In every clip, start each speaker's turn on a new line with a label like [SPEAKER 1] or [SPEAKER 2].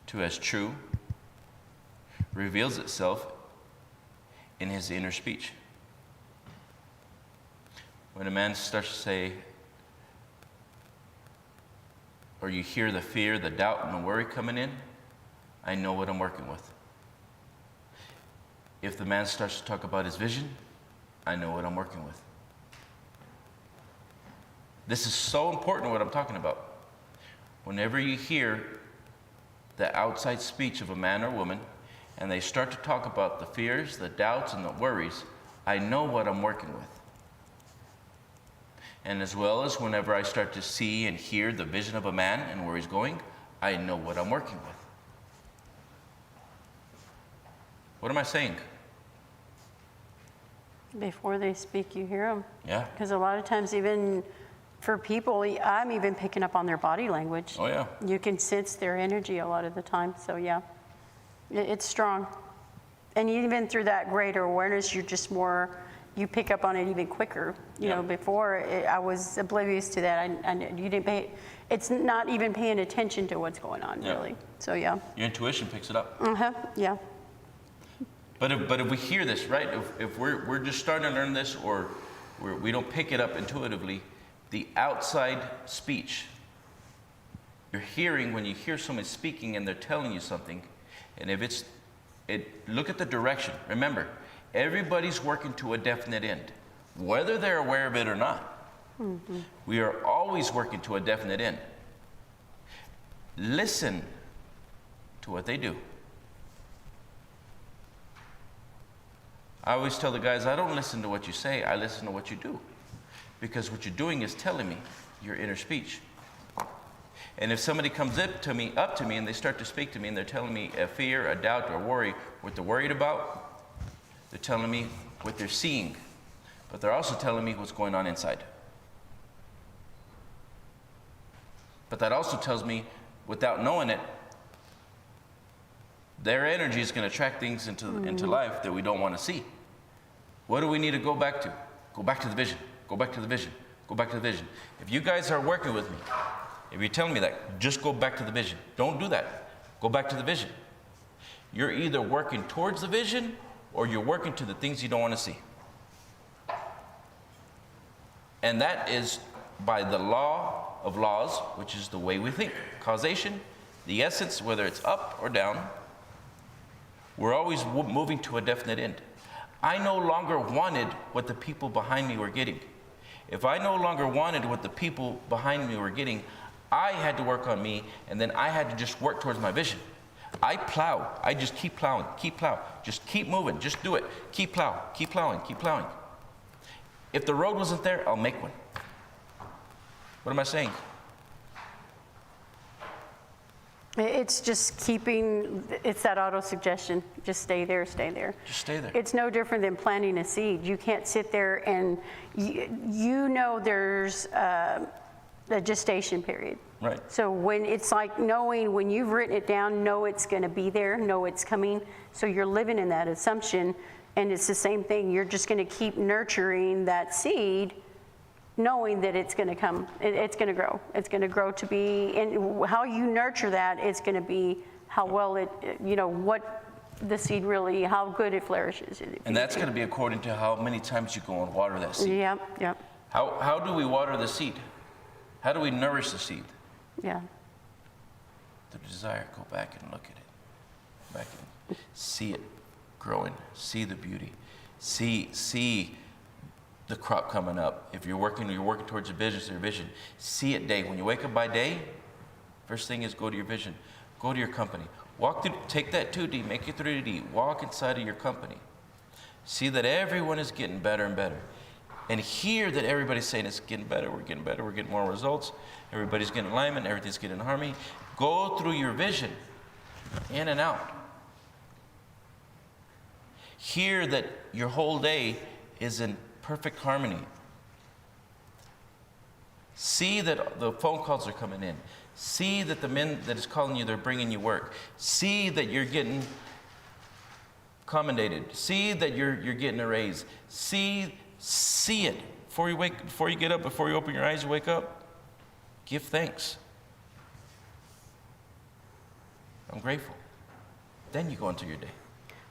[SPEAKER 1] to as true reveals itself in his inner speech. When a man starts to say, or you hear the fear, the doubt, and the worry coming in, I know what I'm working with. If the man starts to talk about his vision, I know what I'm working with. This is so important what I'm talking about. Whenever you hear the outside speech of a man or woman, and they start to talk about the fears, the doubts, and the worries, I know what I'm working with. And as well as whenever I start to see and hear the vision of a man and where he's going, I know what I'm working with. What am I saying?
[SPEAKER 2] Before they speak, you hear them.
[SPEAKER 1] Yeah.
[SPEAKER 2] Because a lot of times, even for people, I'm even picking up on their body language.
[SPEAKER 1] Oh, yeah.
[SPEAKER 2] You can sense their energy a lot of the time. So, yeah, it's strong. And even through that greater awareness, you're just more, you pick up on it even quicker. You know, before I was oblivious to that. You didn't pay, it's not even paying attention to what's going on, really. So, yeah.
[SPEAKER 1] Your intuition picks it up.
[SPEAKER 2] Yeah.
[SPEAKER 1] But if we hear this, right, if we're just starting to learn this, or we don't pick it up intuitively, the outside speech, you're hearing when you hear someone speaking and they're telling you something, and if look at the direction. Remember, everybody's working to a definite end, whether they're aware of it or not. Mm-hmm. We are always working to a definite end. Listen to what they do. I always tell the guys, I don't listen to what you say, I listen to what you do. Because what you're doing is telling me your inner speech. And if somebody comes up to me and they start to speak to me and they're telling me a fear, a doubt, or a worry, what they're worried about, they're telling me what they're seeing. But they're also telling me what's going on inside. But that also tells me, without knowing it, their energy is going to attract things into life that we don't want to see. What do we need to go back to? Go back to the vision. Go back to the vision. Go back to the vision. If you guys are working with me, if you're telling me that, just go back to the vision. Don't do that. Go back to the vision. You're either working towards the vision or you're working to the things you don't want to see. And that is by the law of laws, which is the way we think. Causation, the essence, whether it's up or down, we're always moving to a definite end. I no longer wanted what the people behind me were getting. If I no longer wanted what the people behind me were getting, I had to work on me, and then I had to just work towards my vision. I plow. I just keep plowing, just keep moving, just do it. Keep plowing, keep plowing, keep plowing. If the road wasn't there, I'll make one. What am I saying?
[SPEAKER 2] It's just keeping, it's that auto-suggestion. Just stay there, stay there.
[SPEAKER 1] Just stay there.
[SPEAKER 2] It's no different than planting a seed. You can't sit there and, you know there's a gestation period.
[SPEAKER 1] Right.
[SPEAKER 2] So when it's like knowing, when you've written it down, know it's going to be there, know it's coming. So you're living in that assumption, and it's the same thing. You're just going to keep nurturing that seed, knowing that it's going to come, it's going to grow. It's going to grow to be, and how you nurture that is going to be how well it, you know, what the seed really, how good it flourishes.
[SPEAKER 1] And that's going to be according to how many times you go and water that seed.
[SPEAKER 2] Yep.
[SPEAKER 1] How do we water the seed? How do we nourish the seed?
[SPEAKER 2] Yeah.
[SPEAKER 1] The desire, go back and look at it. Back and see it growing, see the beauty, see the crop coming up. If you're working towards your vision. See it day. When you wake up by day, first thing is go to your vision. Go to your company. Walk through, take that 2D, make it 3D. Walk inside of your company. See that everyone is getting better and better. And hear that everybody's saying it's getting better, we're getting more results. Everybody's getting alignment, everything's getting in harmony. Go through your vision, in and out. Hear that your whole day is in perfect harmony. See that the phone calls are coming in. See that the men that is calling you, they're bringing you work. See that you're getting commendated. See that you're getting a raise. See it. Before you get up, before you open your eyes, you wake up, give thanks. I'm grateful. Then you go into your day.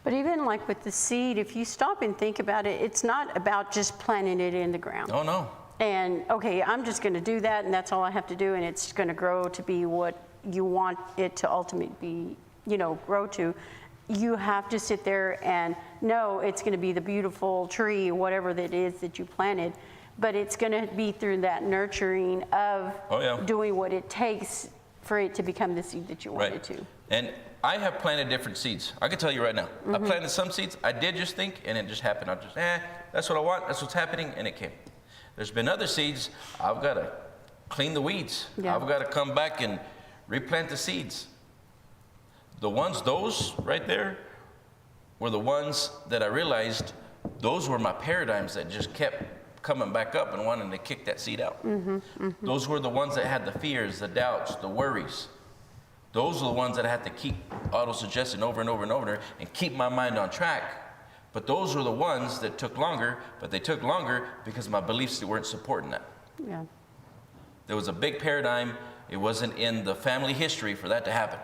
[SPEAKER 2] But even like with the seed, if you stop and think about it, it's not about just planting it in the ground.
[SPEAKER 1] Oh, no.
[SPEAKER 2] And okay, I'm just going to do that, and that's all I have to do, and it's going to grow to be what you want it to ultimately be, grow to. You have to sit there and know it's going to be the beautiful tree, whatever that is that you planted, but it's going to be through that nurturing of doing what it takes for it to become the seed that you want it to.
[SPEAKER 1] And I have planted different seeds. I can tell you right now. I planted some seeds. I did just think, and it just happened. I just, that's what I want. That's what's happening, and it came. There's been other seeds. I've got to clean the weeds. Yeah. I've got to come back and replant the seeds. Those right there were the ones that I realized those were my paradigms that just kept coming back up and wanting to kick that seed out. Those were the ones that had the fears, the doubts, the worries. Those are the ones that I had to keep auto-suggesting over and over and over and keep my mind on track. But those were the ones that took longer, but they took longer because my beliefs weren't supporting that.
[SPEAKER 2] Yeah.
[SPEAKER 1] There was a big paradigm. It wasn't in the family history for that to happen.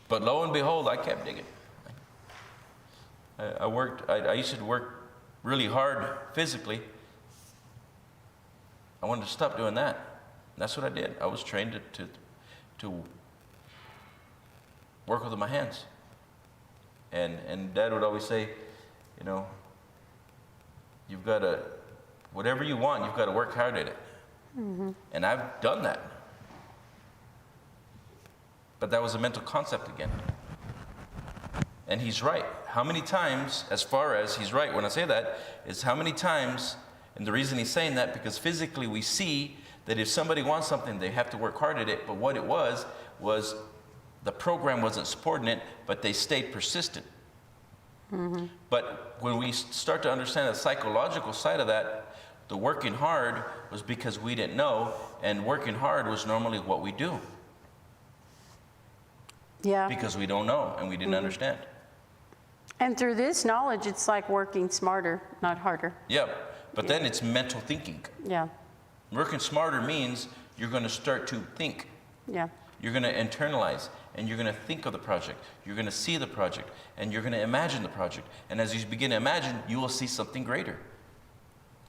[SPEAKER 1] But lo and behold, I kept digging. I used to work really hard physically. I wanted to stop doing that. That's what I did. I was trained to work with my hands. And Dad would always say, you've got to, whatever you want, you've got to work hard at it. And I've done that. But that was a mental concept again. And he's right. How many times, as far as he's right when I say that, is how many times, and the reason he's saying that, because physically we see that if somebody wants something, they have to work hard at it. But what it was the program wasn't supporting it, but they stayed persistent. But when we start to understand the psychological side of that, the working hard was because we didn't know, and working hard was normally what we do.
[SPEAKER 2] Yeah.
[SPEAKER 1] Because we don't know and we didn't understand.
[SPEAKER 2] And through this knowledge, it's like working smarter, not harder.
[SPEAKER 1] Yeah, but then it's mental thinking.
[SPEAKER 2] Yeah.
[SPEAKER 1] Working smarter means you're going to start to think.
[SPEAKER 2] Yeah.
[SPEAKER 1] You're going to internalize, and you're going to think of the project. You're going to see the project, and you're going to imagine the project. And as you begin to imagine, you will see something greater.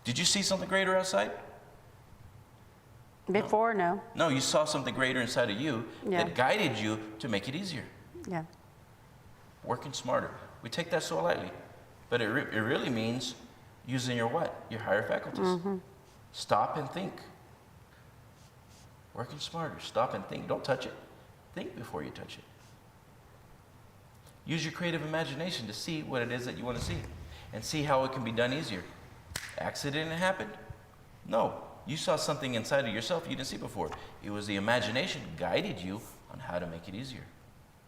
[SPEAKER 1] Did you see something greater outside?
[SPEAKER 2] Before, no.
[SPEAKER 1] No, you saw something greater inside of you that guided you to make it easier.
[SPEAKER 2] Yeah.
[SPEAKER 1] Working smarter. We take that so lightly, but it really means using your what? Your higher faculties. Stop and think. Working smarter. Stop and think. Don't touch it. Think before you touch it. Use your creative imagination to see what it is that you want to see and see how it can be done easier. Accident happened? No. You saw something inside of yourself you didn't see before. It was the imagination guided you on how to make it easier.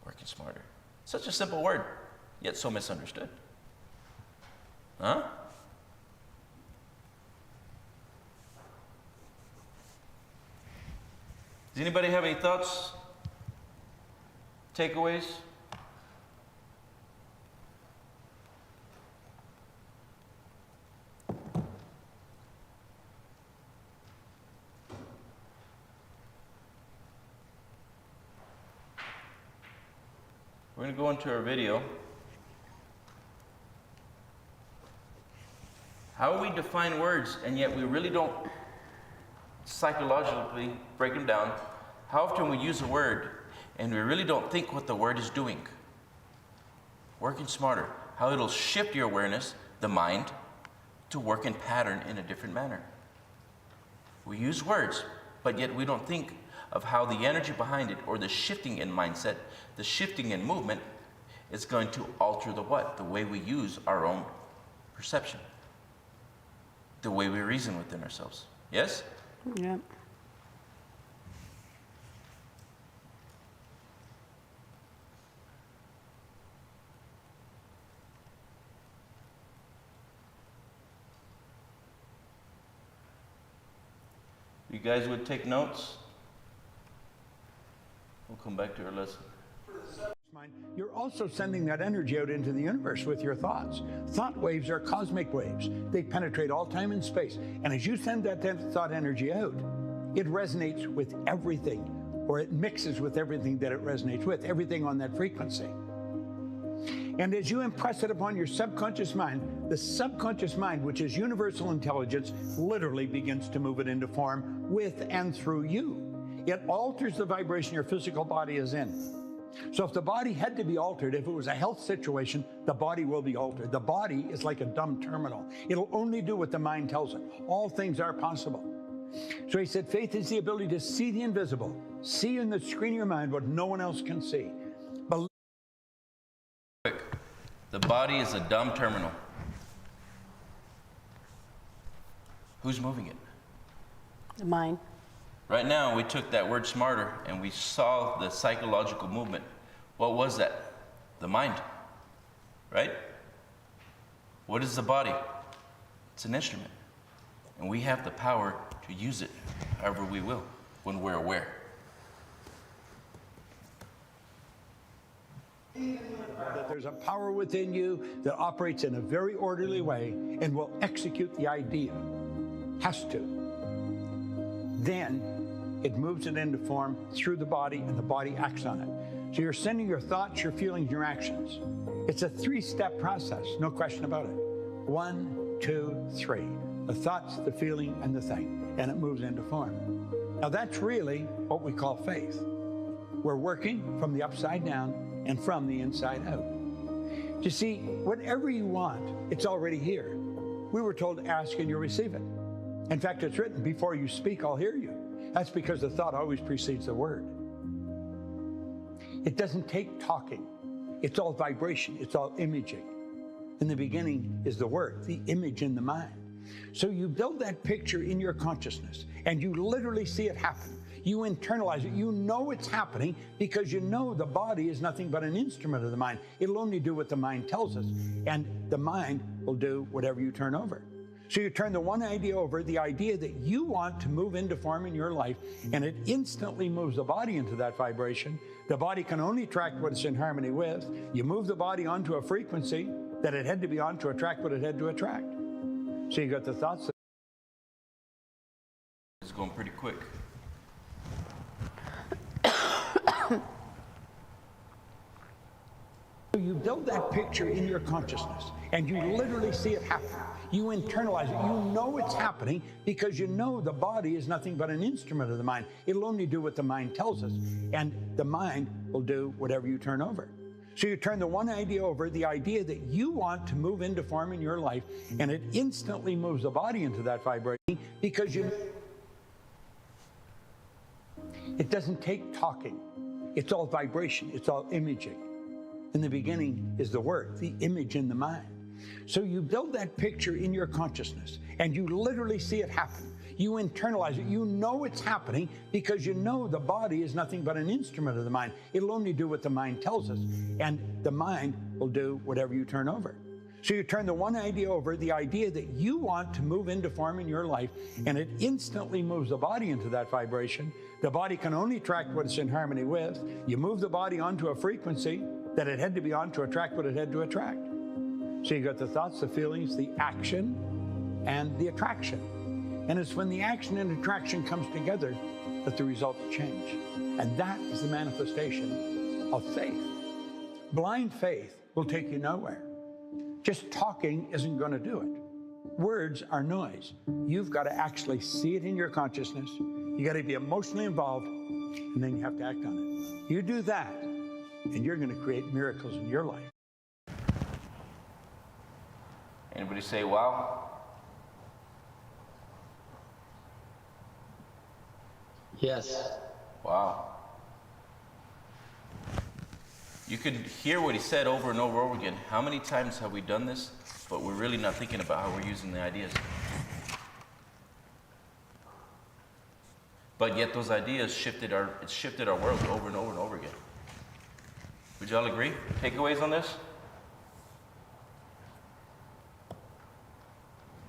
[SPEAKER 1] Working smarter. Such a simple word, yet so misunderstood. Huh? Does anybody have any thoughts? Takeaways? We're going to go into our video. How we define words, and yet we really don't psychologically break them down. How often we use a word, and we really don't think what the word is doing. Working smarter. How it'll shift your awareness, the mind, to work in pattern in a different manner. We use words, but yet we don't think of how the energy behind it, or the shifting in mindset, the shifting in movement, is going to alter the what? The way we use our own perception. The way we reason within ourselves. Yes?
[SPEAKER 2] Yeah.
[SPEAKER 1] You guys would take notes? We'll come back to our lesson.
[SPEAKER 3] You're also sending that energy out into the universe with your thoughts. Thought waves are cosmic waves. They penetrate all time and space. And as you send that thought energy out, it resonates with everything or it mixes with everything that it resonates with, everything on that frequency. And as you impress it upon your subconscious mind, the subconscious mind, which is universal intelligence, literally begins to move it into form with and through you. It alters the vibration your physical body is in. So if the body had to be altered, if it was a health situation, the body will be altered. The body is like a dumb terminal. It'll only do what the mind tells it. All things are possible. So he said, faith is the ability to see the invisible, see in the screen of your mind what no one else can see.
[SPEAKER 1] The body is a dumb terminal. Who's moving it?
[SPEAKER 2] The mind.
[SPEAKER 1] Right now, we took that word smarter and we saw the psychological movement. What was that? The mind, right? What is the body? It's an instrument. And we have the power to use it however we will when we're aware.
[SPEAKER 3] That there's a power within you that operates in a very orderly way and will execute the idea. Has to. Then it moves it into form through the body and the body acts on it. So you're sending your thoughts, your feelings, your actions. It's a 3-step process, no question about it. 1, 2, 3. The thoughts, the feeling, and the thing. And it moves into form. Now that's really what we call faith. We're working from the upside down and from the inside out. You see, whatever you want, it's already here. We were told to ask and you'll receive it. In fact, it's written, before you speak, I'll hear you. That's because the thought always precedes the word. It doesn't take talking. It's all vibration. It's all imaging. In the beginning is the word, the image in the mind. So you build that picture in your consciousness and you literally see it happen. You internalize it. You know it's happening because you know the body is nothing but an instrument of the mind. It'll only do what the mind tells us, and the mind will do whatever you turn over. So you turn the one idea over, the idea that you want to move into form in your life, and it instantly moves the body into that vibration. The body can only attract what it's in harmony with. You move the body onto a frequency that it had to be on to attract what it had to attract. So you got the thoughts.
[SPEAKER 1] It's going pretty quick.
[SPEAKER 3] You build that picture in your consciousness and you literally see it happen. You internalize it. You know it's happening because you know the body is nothing but an instrument of the mind. It'll only do what the mind tells us, and the mind will do whatever you turn over. So you turn the one idea over, the idea that you want to move into form in your life, and it instantly moves the body into that vibration because you... It doesn't take talking. It's all vibration. It's all imaging. In the beginning is the word, the image in the mind. So you build that picture in your consciousness and you literally see it happen. You internalize it. You know it's happening because you know the body is nothing but an instrument of the mind. It'll only do what the mind tells us, and the mind will do whatever you turn over. So you turn the one idea over, the idea that you want to move into form in your life, and it instantly moves the body into that vibration. The body can only attract what it's in harmony with. You move the body onto a frequency that it had to be on to attract what it had to attract. So you got the thoughts, the feelings, the action, and the attraction. And it's when the action and attraction comes together that the results change. And that is the manifestation of faith. Blind faith will take you nowhere. Just talking isn't going to do it. Words are noise. You've got to actually see it in your consciousness. You got to be emotionally involved, and then you have to act on it. You do that, and you're going to create miracles in your life.
[SPEAKER 1] Anybody say wow?
[SPEAKER 4] Yes.
[SPEAKER 1] Wow. You could hear what he said over and over and over again. How many times have we done this, but we're really not thinking about how we're using the ideas? But yet those ideas shifted our world over and over and over again. Would y'all agree? Takeaways on this?